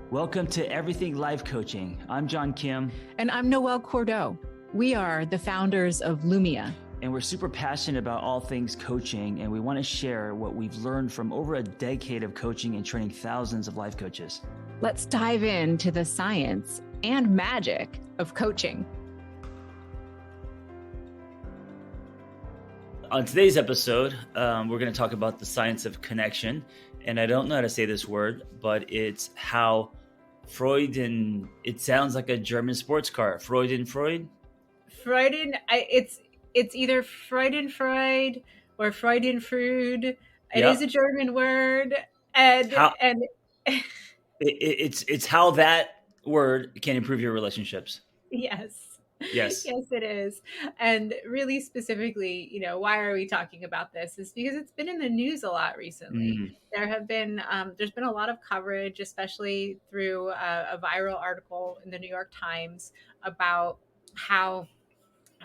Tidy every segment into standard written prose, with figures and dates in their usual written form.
Welcome to Everything Life Coaching. I'm John Kim. And I'm Noelle Cordeau. We are the founders of Lumia. And we're super passionate about all things coaching, and we want to share what we've learned from over a decade of coaching and training thousands of life coaches. Let's dive into the science and magic of coaching. On today's episode, we're going to talk about the science of connection. And I don't know how to say this word, but it's how it sounds like a German sports car. Freudenfreude? It's either Freudenfreude or Freudenfreude. It Yeah. is a German word. It's how that word can improve your relationships. Yes. Yes. Yes, it is. And really specifically, why are we talking about this is because it's been in the news a lot recently. There's been a lot of coverage, especially through a viral article in the New York Times about how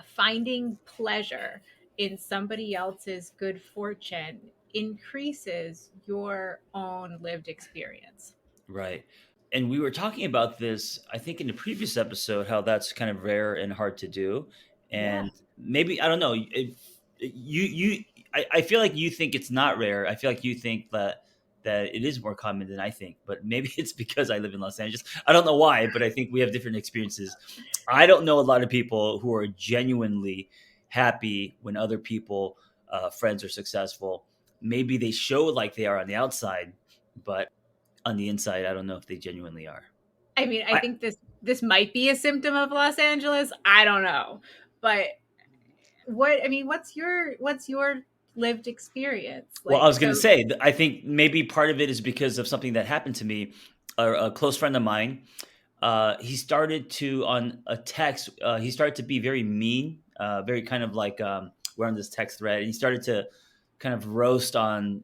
finding pleasure in somebody else's good fortune increases your own lived experience. Right. And we were talking about this, I think, in the previous episode, how that's kind of rare and hard to do. And maybe, I don't know, I feel like you think it's not rare. I feel like you think that it is more common than I think, but maybe it's because I live in Los Angeles. I don't know why, but I think we have different experiences. I don't know a lot of people who are genuinely happy when other people, friends, are successful. Maybe they show like they are on the outside, but on the inside, I don't know if they genuinely are. I mean, I think this might be a symptom of Los Angeles. I don't know, but what's your lived experience? Well, I was going to say, I think maybe part of it is because of something that happened to me. A close friend of mine, he started to, on a text, he started to be very mean, very kind of like, we're on this text thread, and he started to kind of roast on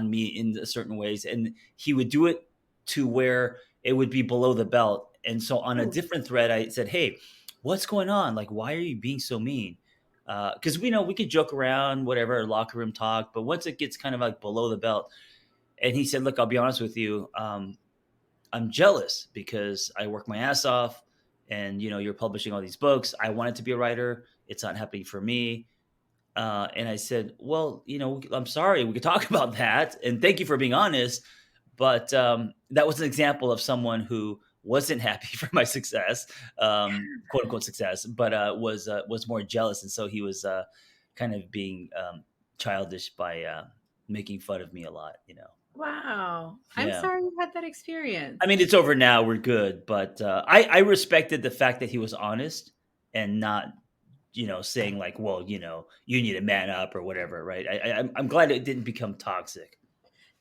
me in certain ways, and he would do it to where it would be below the belt. And so on a different thread, I said, "Hey, what's going on? Like, why are you being so mean?" Because we know we could joke around, whatever, locker room talk, but once it gets kind of like below the belt, and he said, "Look, I'll be honest with you. I'm jealous because I work my ass off, and you're publishing all these books. I wanted to be a writer. It's not happening for me." And I said, "Well, I'm sorry. We could talk about that, and thank you for being honest. But that was an example of someone who wasn't happy for my success, quote unquote success, but was more jealous, and so he was kind of being childish by making fun of me a lot. Wow, I'm sorry you had that experience. I mean, it's over now. We're good, but I respected the fact that he was honest and not, saying like, well, you need to man up or whatever, right? I'm glad it didn't become toxic.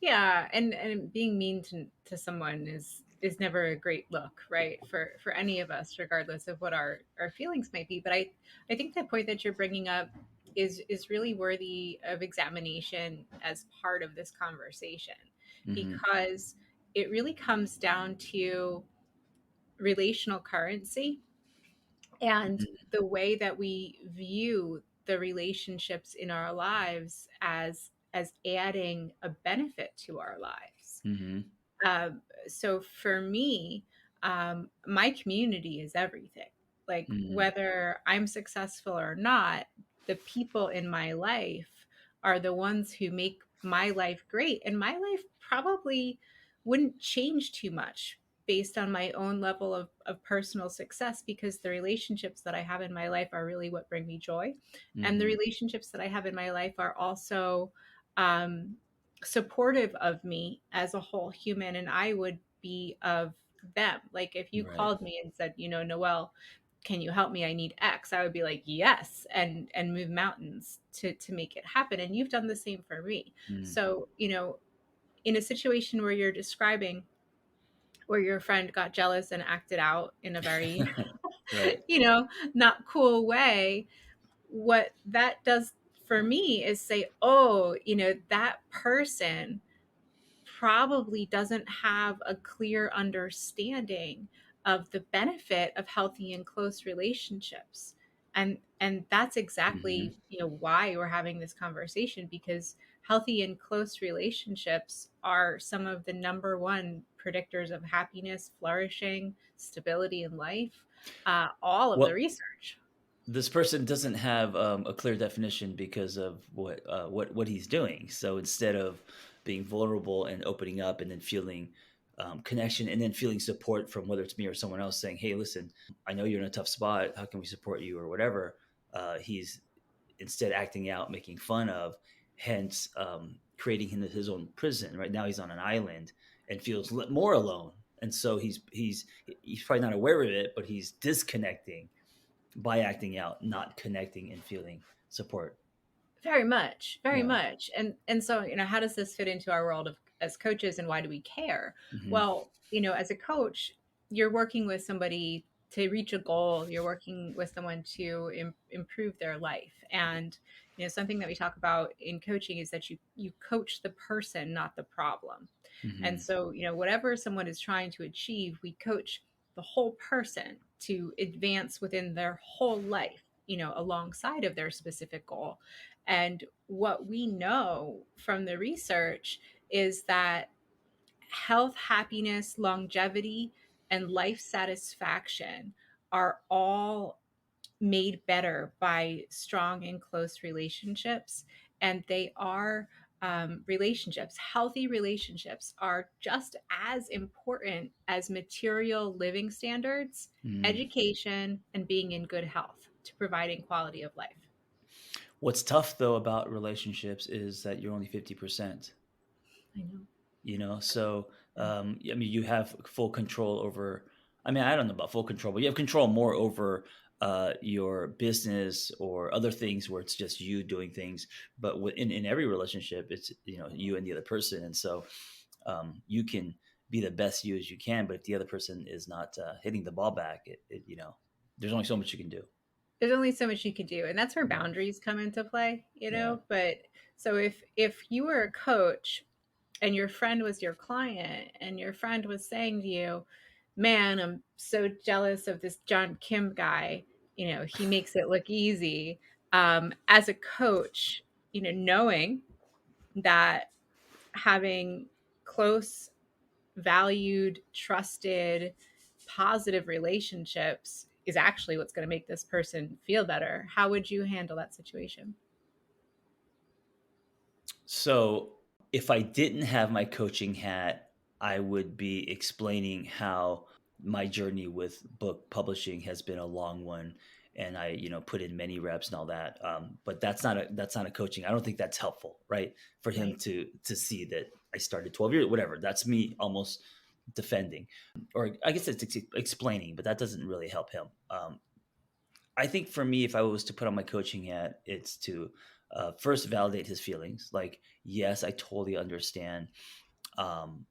Yeah, and being mean to someone is never a great look, right? For any of us, regardless of what our feelings might be. But I think the point that you're bringing up is really worthy of examination as part of this conversation, because it really comes down to relational currency and the way that we view the relationships in our lives as adding a benefit to our lives. So for me, my community is everything. Like whether I'm successful or not, the people in my life are the ones who make my life great. And my life probably wouldn't change too much based on my own level of personal success, because the relationships that I have in my life are really what bring me joy. And the relationships that I have in my life are also supportive of me as a whole human, and I would be of them. Like if you called me and said, Noelle, can you help me? I need X. I would be like, yes, and move mountains to make it happen. And you've done the same for me. So, in a situation where you're describing where your friend got jealous and acted out in a very, not cool way, what that does for me is say, oh, that person probably doesn't have a clear understanding of the benefit of healthy and close relationships. And that's exactly why we're having this conversation, because healthy and close relationships are some of the number one predictors of happiness, flourishing, stability in life. All of the Well, research. this person doesn't have a clear definition because of what he's doing. So instead of being vulnerable and opening up, and then feeling connection, and then feeling support from whether it's me or someone else saying, "Hey, listen, I know you're in a tough spot. How can we support you?" or whatever. He's instead acting out, making fun of, hence creating his own prison. Right now, he's on an island and feels more alone, and so he's probably not aware of it, but he's disconnecting by acting out, not connecting and feeling support. Very much, very Yeah. much. And so, how does this fit into our world of as coaches, and why do we care? Hmm. Well, as a coach, you're working with somebody to reach a goal. You're working with someone to improve their life. And something that we talk about in coaching is that you coach the person, not the problem. And Hmm. so, whatever someone is trying to achieve, we coach the whole person to advance within their whole life, alongside of their specific goal. And what we know from the research is that health, happiness, longevity, and life satisfaction are all made better by strong and close relationships. And they are relationships. Healthy relationships are just as important as material living standards, Mm. education, and being in good health to providing quality of life. What's tough though about relationships is that you're only 50%. I know. So I mean, you have full control over. I mean, I don't know about full control, but you have control more over your business or other things where it's just you doing things. But in every relationship, it's you and the other person, and so you can be the best you as you can. But if the other person is not hitting the ball back, there's only so much you can do. There's only so much you can do, and that's where Yeah. boundaries come into play, Yeah. but so if you were a coach and your friend was your client, and your friend was saying to you, man, I'm so jealous of this John Kim guy, he makes it look easy. As a coach, knowing that having close, valued, trusted, positive relationships is actually what's going to make this person feel better. How would you handle that situation? So, if I didn't have my coaching hat, I would be explaining how my journey with book publishing has been a long one, and I, put in many reps and all that. But that's not a coaching. I don't think that's helpful, right? For him Right. to see that I started 12 years, whatever. That's me almost defending, or I guess it's explaining, but that doesn't really help him. I think for me, if I was to put on my coaching hat, it's to first validate his feelings. Like, yes, I totally understand. Um,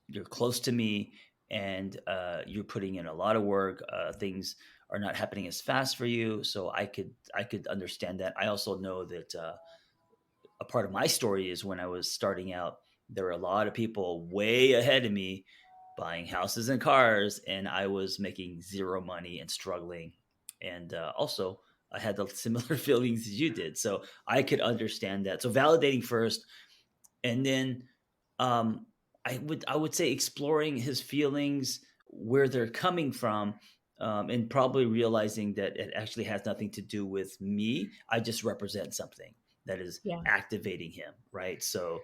you're close to me, and you're putting in a lot of work. Things are not happening as fast for you, so I could understand that. I also know that a part of my story is when I was starting out, there were a lot of people way ahead of me buying houses and cars, and I was making zero money and struggling. And also, I had the similar feelings as you did, so I could understand that. So validating first, and then um, I would say exploring his feelings, where they're coming from, and probably realizing that it actually has nothing to do with me. I just represent something that is Yeah. activating him, right? So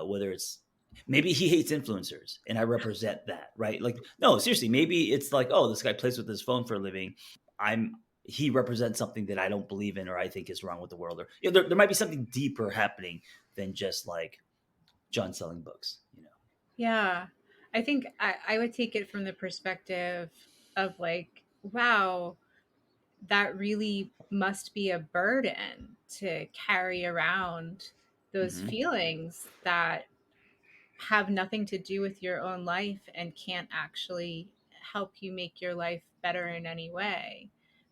whether it's maybe he hates influencers and I represent that, right? Like, no, seriously, maybe it's like, oh, this guy plays with his phone for a living. I'm he represents something that I don't believe in or I think is wrong with the world, or there might be something deeper happening than just like John selling books. Yeah. I think I would take it from the perspective of like, wow, that really must be a burden to carry around those Hmm. feelings that have nothing to do with your own life and can't actually help you make your life better in any way.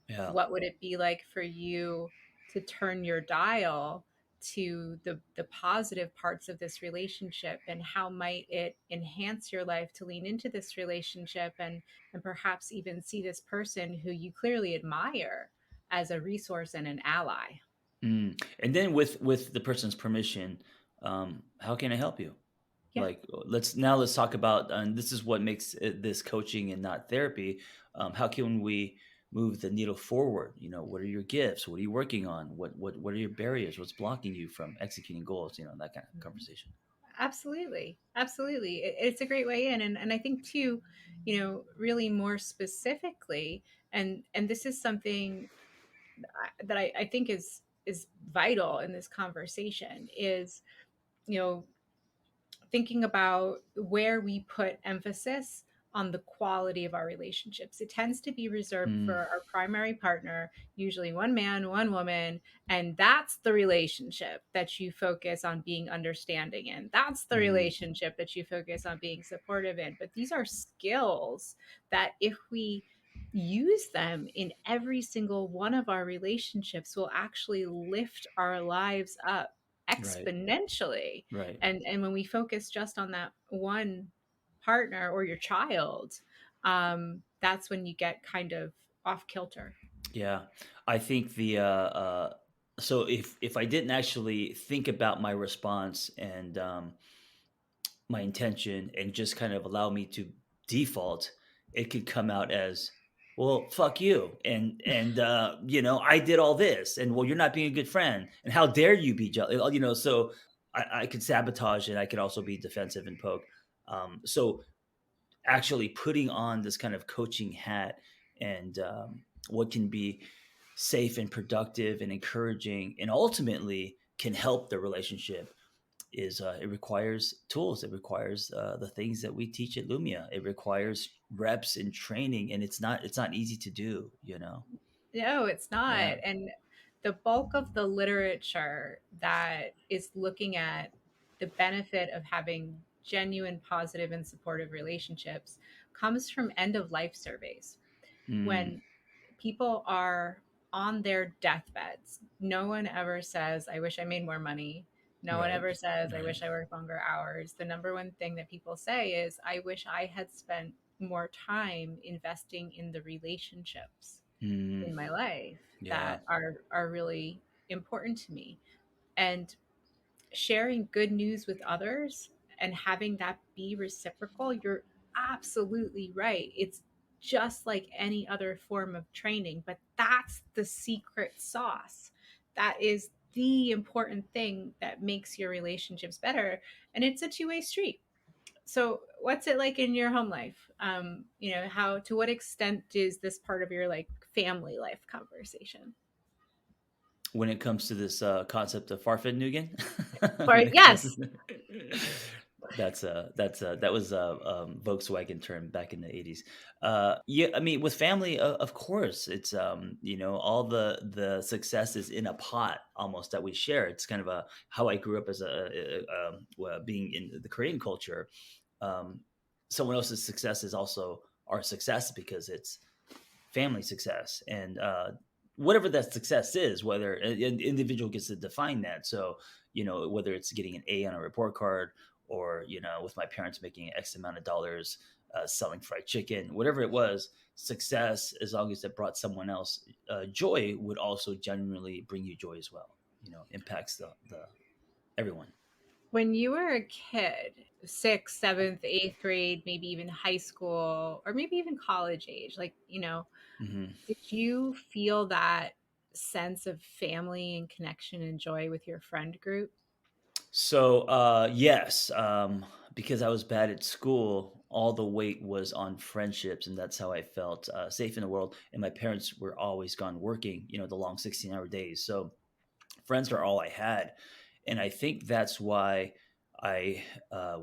Yeah. What would it be like for you to turn your dial to the positive parts of this relationship, and how might it enhance your life to lean into this relationship, and perhaps even see this person who you clearly admire as a resource and an ally. And then with the person's permission, how can I help you? Yeah. Like, let's talk about, and this is what makes this coaching and not therapy. How can we move the needle forward? You know, what are your gifts? What are you working on? What are your barriers? What's blocking you from executing goals? You know, that kind of Mhm. conversation. Absolutely. Absolutely. It's a great way in. And I think too, really more specifically, and this is something that I think is vital in this conversation is, you know, thinking about where we put emphasis on the quality of our relationships. It tends to be reserved for Mm, our primary partner, usually one man, one woman, and that's the relationship that you focus on being understanding in. That's the mm, relationship that you focus on being supportive in. But these are skills that if we use them in every single one of our relationships will actually lift our lives up right, exponentially. right. And when we focus just on that one partner or your child, that's when you get kind of off kilter. Yeah, I think so if I didn't actually think about my response and my intention and just kind of allow me to default, it could come out as, well, fuck you, and you know, I did all this, and well, you're not being a good friend, and how dare you be jealous, you know. So I could sabotage, and I could also be defensive and poke. So actually putting on this kind of coaching hat, and what can be safe and productive and encouraging and ultimately can help the relationship is, it requires tools. It requires the things that we teach at Lumia. It requires reps and training, and it's not easy to do. You know. No, it's not. Yeah. And the bulk of the literature that is looking at the benefit of having genuine, positive, and supportive relationships comes from end of life surveys. Mm, When people are on their deathbeds, no one ever says, I wish I made more money. No one right. ever says, I Right. wish I worked longer hours. The number one thing that people say is, I wish I had spent more time investing in the relationships Mm, in my life yeah. that are really important to me. And sharing good news with others and having that be reciprocal, you're absolutely right. It's just like any other form of training, but that's the secret sauce. That is the important thing that makes your relationships better. And it's a two-way street. So what's it like in your home life? How, to what extent is this part of your like family life conversation? When it comes to this concept of Farfetnugan, Or yes. that was a Volkswagen term back in the 80s. Yeah, I mean, with family, of course, it's, you know, all the success is in a pot almost that we share. It's kind of a how I grew up as well, being in the Korean culture. Um, Someone else's success is also our success because it's family success, and whatever that success is, whether an individual gets to define that. So, you know, whether it's getting an A on a report card, or, you know, with my parents making X amount of dollars selling fried chicken, whatever it was, success, as long as it brought someone else joy, would also genuinely bring you joy as well. You know, impacts the everyone. When you were a kid, sixth, seventh, eighth grade, maybe even high school, or maybe even college age, like, Hmm. did you feel that sense of family and connection and joy with your friend group? So, yes, because I was bad at school, all the weight was on friendships, and that's how I felt safe in the world. And my parents were always gone working, you know, the long 16-hour days. So, friends are all I had. And I think that's why I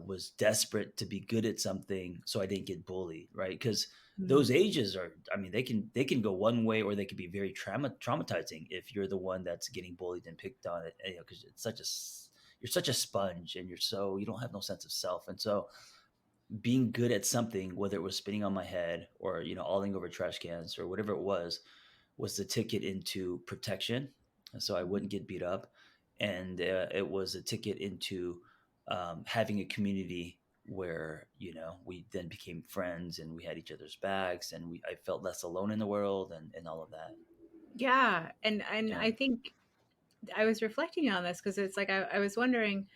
was desperate to be good at something so I didn't get bullied, right? Because those Mm. ages are, I mean, they can go one way, or they can be very traumatizing if you're the one that's getting bullied and picked on it, you know, because you're such a sponge, and you don't have no sense of self. And so being good at something, whether it was spinning on my head, or, you know, awing over trash cans, or whatever it was the ticket into protection, so I wouldn't get beat up, and it was a ticket into having a community where, you know, we then became friends, and we had each other's backs, and I felt less alone in the world, and all of that. Yeah. And Yeah. I think I was reflecting on this because it's like I was wondering,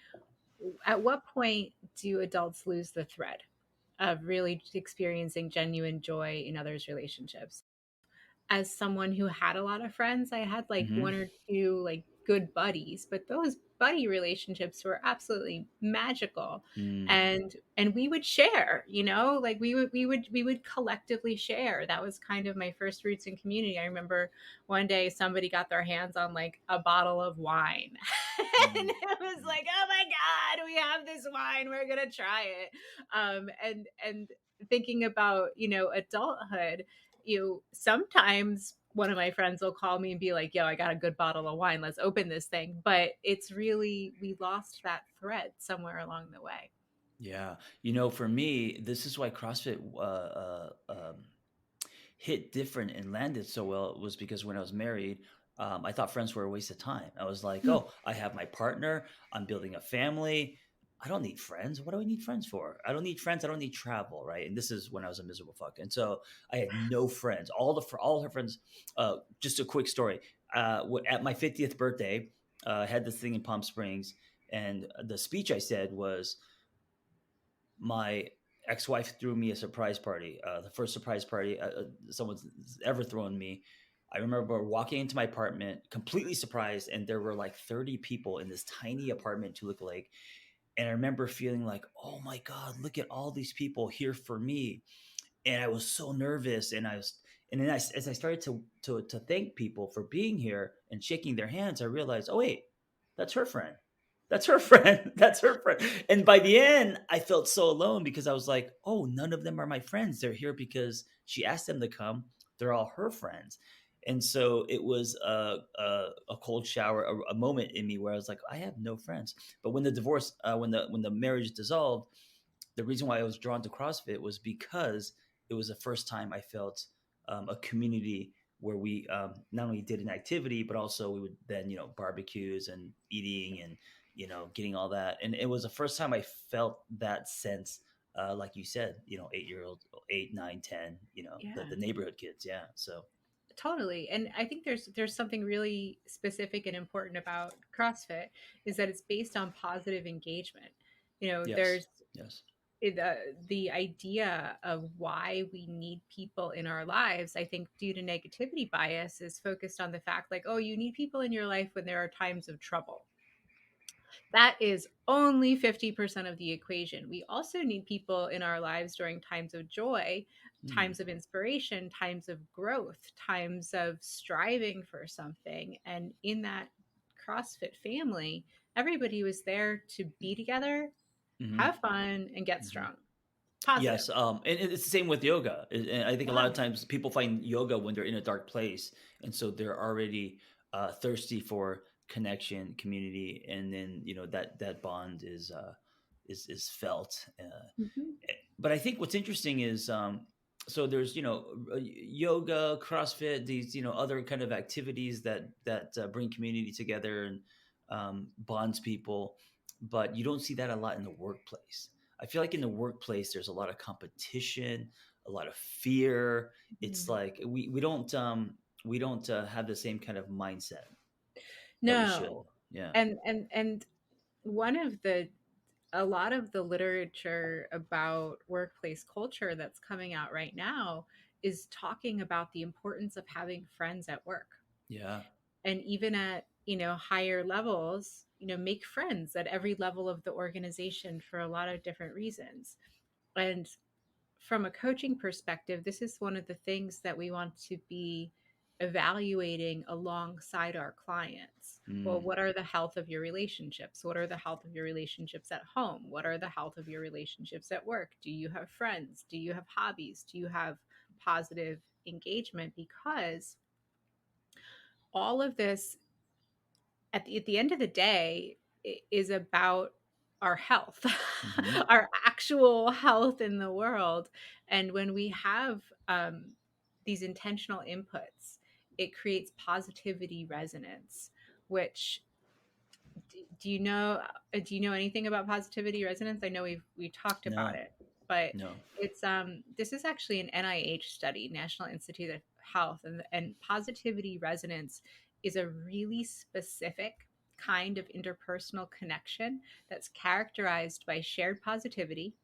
At what point do adults lose the thread of really experiencing genuine joy in others' relationships? As someone who had a lot of friends, I had like Hmm. one or two like good buddies, but those buddy relationships were absolutely magical. Mm. And we would share, you know, like we would collectively share. That was kind of my first roots in community. I remember one day somebody got their hands on like a bottle of wine. And Mm. it was Mm. like, oh my God, we have this wine, we're gonna try it. And thinking about, you know, adulthood, you sometimes one of my friends will call me and be like, yo, I got a good bottle of wine, let's open this thing. But it's really, we lost that thread somewhere along the way. Yeah. For me, this is why CrossFit hit different and landed so well was because when I was married, I thought friends were a waste of time. I was like, Hmm. oh, I have my partner, I'm building a family. I don't need friends. What do I need friends for? I don't need friends. I don't need travel, right? And this is when I was a miserable fuck, and so I had no friends. All her friends. Just a quick story. At my 50th birthday, I had this thing in Palm Springs, and the speech I said was, my ex-wife threw me a surprise party, the first surprise party someone's ever thrown me. I remember walking into my apartment completely surprised, and there were like 30 people in this tiny apartment to look like. And I remember feeling like, oh my God, look at all these people here for me. And I was so nervous, and then as I started to thank people for being here and shaking their hands, I realized, oh wait, that's her friend. That's her friend. That's her friend. And by the end, I felt so alone because I was like, oh, none of them are my friends. They're here because she asked them to come. They're all her friends. And so it was a cold shower, a moment in me where I was like, I have no friends. But when the divorce, when the marriage dissolved, the reason why I was drawn to CrossFit was because it was the first time I felt a community where we not only did an activity, but also we would then, barbecues and eating and, getting all that. And it was the first time I felt that sense, like you said, 8 year old, 8, 9, 10, the Yeah, neighborhood kids. Yeah. So, totally. And I think there's something really specific and important about CrossFit is that it's based on positive engagement. You know, yes. there's Yes. the idea of why we need people in our lives, I think, due to negativity bias, is focused on the fact like, oh, you need people in your life when there are times of trouble. That is only 50% of the equation. We also need people in our lives during times of joy, Hmm. times of inspiration, times of growth, times of striving for something. And in that CrossFit family, everybody was there to be together, Hmm. have fun, and get Hmm. strong. Positive. Yes, and it's the same with yoga. And I think a lot Yeah. of times people find yoga when they're in a dark place, and so they're already thirsty for connection, community, and then that bond is felt. Mhm. But I think what's interesting is, so there's yoga, CrossFit, these other kind of activities that bring community together and bonds people, but you don't see that a lot in the workplace. I feel like in the workplace there's a lot of competition, a lot of fear. It's Mhm. like we don't have the same kind of mindset that we should. No. Yeah. And one of the a lot of the literature about workplace culture that's coming out right now is talking about the importance of having friends at work. Yeah. And even at, you know, higher levels, you know, make friends at every level of the organization for a lot of different reasons. And from a coaching perspective, this is one of the things that we want to be evaluating alongside our clients. Well, Mm. what are the health of your relationships? What are the health of your relationships at home? What are the health of your relationships at work? Do you have friends? Do you have hobbies? Do you have positive engagement? Because all of this at the end of the day is about our health, Hmm. our actual health in the world. And when we have these intentional inputs, it creates positivity resonance. Which do you know anything about positivity resonance? I know we talked about No. it, but No. it's this is actually an NIH study, National Institute of Health, and positivity resonance is a really specific kind of interpersonal connection that's characterized by shared positivity,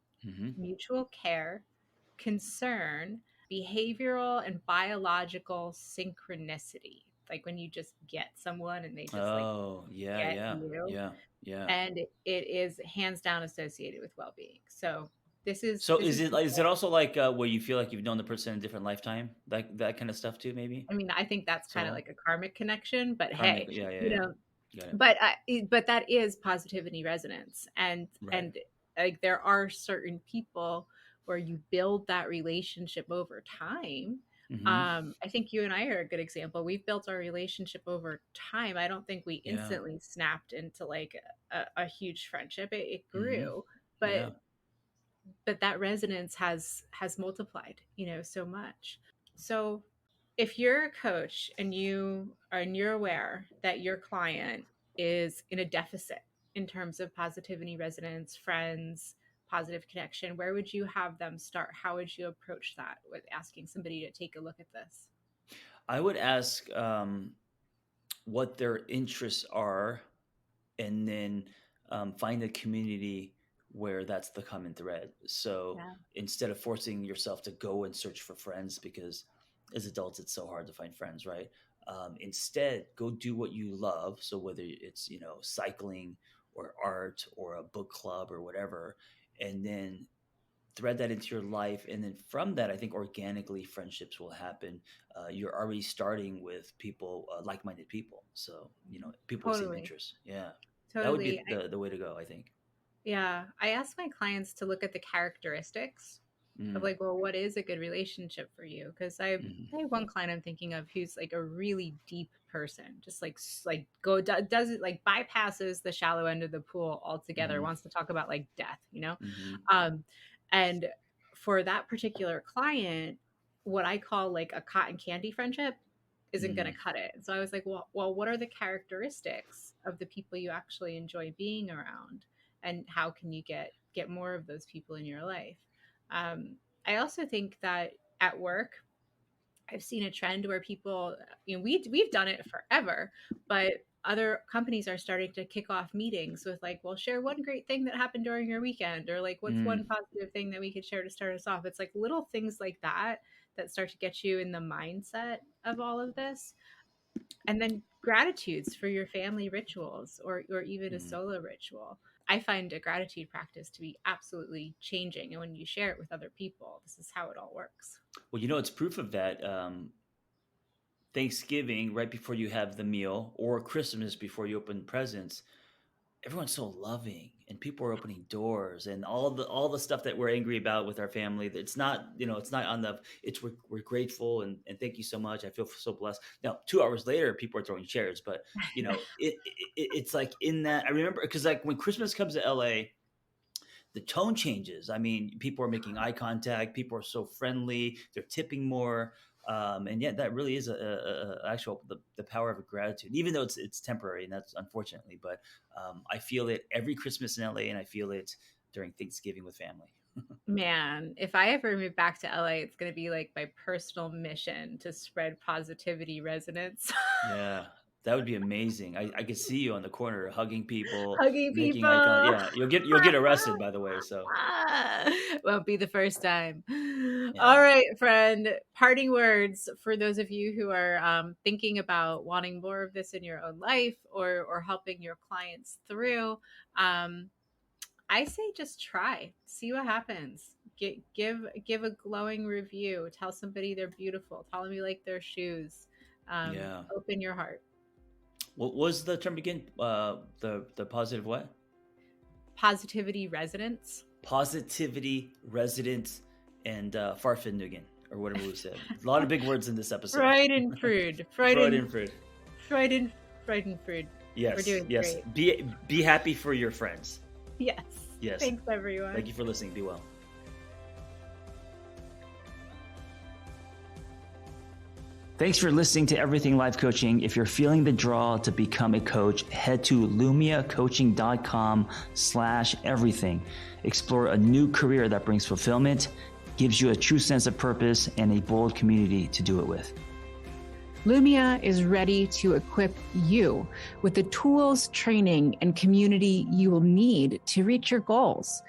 mutual care, concern, behavioral and biological synchronicity. Like when you just get someone and they just like Oh, yeah, get yeah, you. yeah, yeah. And it is hands down associated with well-being. So So this is is it like, is it also like where you feel like you've known the person in a different lifetime, like that kind of stuff too, maybe? I mean, I think that's kind of So like a karmic connection, but karmic, hey, yeah, yeah, you yeah. know, Got it. but that is positivity resonance. Right. And like there are certain people where you build that relationship over time. Mm-hmm. I think you and I are a good example. We've built our relationship over time. I don't think we Yeah. instantly snapped into like a huge friendship. It Mm-hmm. grew, Yeah. but that resonance has multiplied, so much. So if you're a coach and you're aware that your client is in a deficit in terms of positivity resonance, friends, positive connection, where would you have them start? How would you approach that with asking somebody to take a look at this? I would ask what their interests are, and then find a community where that's the common thread. So Yeah, instead of forcing yourself to go and search for friends, because as adults it's so hard to find friends, right? Instead, go do what you love. So whether it's cycling or art or a book club or whatever, and then thread that into your life, and then from that I think organically friendships will happen. You're already starting with people, like-minded people, so people with same totally. interests. Yeah, that would Totally. be the way to go, I think. Yeah. I ask my clients to look at the characteristics of Mm, like, well, what is a good relationship for you? Because I have one client I'm thinking of who's like a really deep person, just like does it like bypasses the shallow end of the pool altogether, mm, wants to talk about like death, mm, um, and for that particular client, what I call like a cotton candy friendship isn't going mm, to cut it. So I was like, well, what are the characteristics of the people you actually enjoy being around, and how can you get more of those people in your life? Um, I also think that at work, I've seen a trend where people, we've done it forever, but other companies are starting to kick off meetings with like, well, share one great thing that happened during your weekend, or like, what's one mm, positive thing that we could share to start us off? It's like little things like that that start to get you in the mindset of all of this. And then gratitudes for your family rituals, or even a mm. solo ritual. I find a gratitude practice to be absolutely changing. And when you share it with other people, this is how it all works. Well, it's proof of that. Thanksgiving, right before you have the meal, or Christmas before you open presents, everyone's so loving, and people are opening doors, and all the stuff that we're angry about with our family, it's not, it's not on the, it's we're grateful, and thank you so much, I feel so blessed. Now 2 hours later people are throwing chairs, but it's like in that, I remember, because like when Christmas comes to LA, the tone changes. I mean, people are making eye contact. People are so friendly. They're tipping more. And yeah, that really is actual the power of gratitude, even though it's temporary, and that's unfortunately. But I feel it every Christmas in LA, and I feel it during Thanksgiving with family. Man, if I ever move back to LA, it's going to be like my personal mission to spread positivity resonance. Yeah, that would be amazing. I could see you on the corner hugging people, Hugging making eye contact. people. Yeah, you'll get arrested, by the way. So Won't be the first time. All yeah, right, friend. Parting words for those of you who are thinking about wanting more of this in your own life, or helping your clients through. I say just try, see what happens. Give a glowing review. Tell somebody they're beautiful. Tell them you like their shoes. yeah. Open your heart. What was the term again? The positive what? Positivity resonance. Positivity, residence, and Farfindungen, or whatever we said. A lot of big words in this episode. Freudenfreude. Freudenfreude. Freudenfreude. We're Yes, doing yes. great. Be happy for your friends. Yes. Yes. Thanks, everyone. Thank you for listening. Be well. Thanks for listening to Everything Life Coaching. If you're feeling the draw to become a coach, head to lumiacoaching.com/everything. Explore a new career that brings fulfillment, gives you a true sense of purpose, and a bold community to do it with. Lumia is ready to equip you with the tools, training, and community you will need to reach your goals.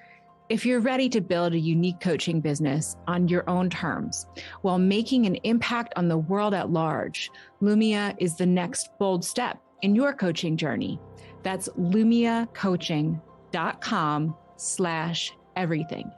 If you're ready to build a unique coaching business on your own terms while making an impact on the world at large, Lumia is the next bold step in your coaching journey. That's lumiacoaching.com/everything.